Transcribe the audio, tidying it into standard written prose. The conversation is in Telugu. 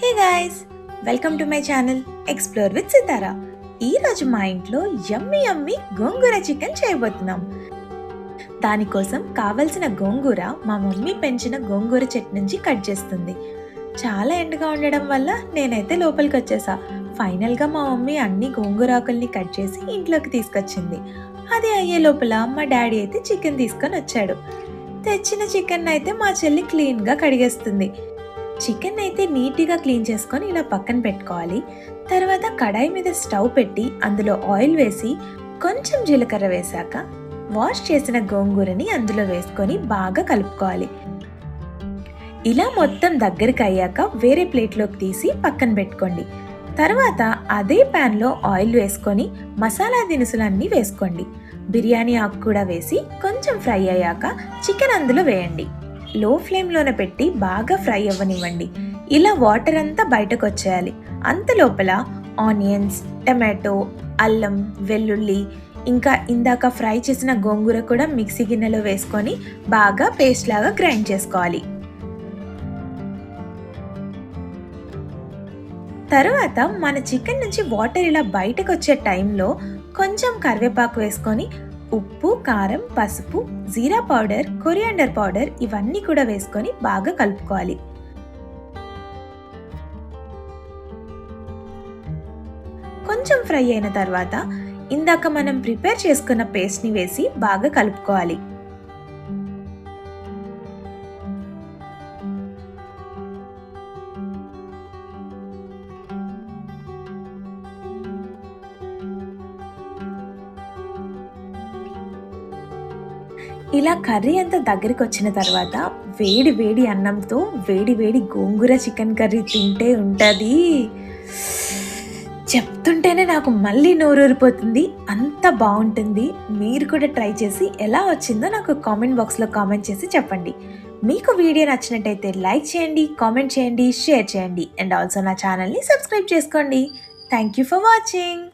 Hey guys, welcome to my channel explore with Sitara. ఈరోజు మా ఇంట్లో యమ్మీ యమ్మీ గోంగూర చికెన్ చేయబోతున్నాం. దానికోసం కావలసిన గోంగూర మా మమ్మీ పెంచిన గోంగూర చెట్టు నుంచి కట్ చేస్తుంది. చాలా ఎండగా ఉండడం వల్ల నేనైతే లోపలికి వచ్చేసా. ఫైనల్గా మా మమ్మీ అన్ని గోంగూర ఆకుల్ని కట్ చేసి ఇంట్లోకి తీసుకొచ్చింది. అది అయ్యే లోపల మా డాడీ అయితే చికెన్ తీసుకొని వచ్చాడు. తెచ్చిన చికెన్ అయితే మా చెల్లి క్లీన్గా కడిగేస్తుంది. చికెన్ అయితే నీట్గా క్లీన్ చేసుకొని ఇలా పక్కన పెట్టుకోవాలి. తర్వాత కడాయి మీద స్టవ్ పెట్టి అందులో ఆయిల్ వేసి కొంచెం జీలకర్ర వేశాక వాష్ చేసిన గోంగూరని అందులో వేసుకొని బాగా కలుపుకోవాలి. ఇలా మొత్తం దగ్గరికి అయ్యాక వేరే ప్లేట్లోకి తీసి పక్కన పెట్టుకోండి. తర్వాత అదే ప్యాన్లో ఆయిల్ వేసుకొని మసాలా దినుసులన్నీ వేసుకోండి. బిర్యానీ ఆకు కూడా వేసి కొంచెం ఫ్రై అయ్యాక చికెన్ అందులో వేయండి. లో ఫ్లేమ్లోనే పెట్టి బాగా ఫ్రై అవ్వనివ్వండి. ఇలా వాటర్ అంతా బయటకు వచ్చేయాలి. అంత లోపల ఆనియన్స్, టమాటో, అల్లం, వెల్లుల్లి ఇంకా ఇందాక ఫ్రై చేసిన గోంగూర కూడా మిక్సీ గిన్నెలో వేసుకొని బాగా పేస్ట్ లాగా గ్రైండ్ చేసుకోవాలి. తర్వాత మన చికెన్ నుంచి వాటర్ ఇలా బయటకు వచ్చే టైంలో కొంచెం కరివేపాకు వేసుకొని ఉప్పు, కారం, పసుపు, జీరా పౌడర్, కొరియాండర్ పౌడర్ ఇవన్నీ కూడా వేసుకొని బాగా కలుపుకోవాలి. కొంచెం ఫ్రై అయిన తర్వాత ఇందాక మనం ప్రిపేర్ చేసుకున్న పేస్ట్ని వేసి బాగా కలుపుకోవాలి. ఇలా కర్రీ అంతా దగ్గరికి వచ్చిన తర్వాత వేడి వేడి అన్నంతో వేడి వేడి గోంగూర చికెన్ కర్రీ తింటే ఉంటుంది. చెప్తుంటేనే నాకు మళ్ళీ నోరూరిపోతుంది, అంత బాగుంటుంది. మీరు కూడా ట్రై చేసి ఎలా వచ్చిందో నాకు కామెంట్ బాక్స్లో కామెంట్ చేసి చెప్పండి. మీకు వీడియో నచ్చినట్టయితే లైక్ చేయండి, కామెంట్ చేయండి, షేర్ చేయండి అండ్ ఆల్సో నా ఛానల్ని సబ్స్క్రైబ్ చేసుకోండి. Thank you for watching.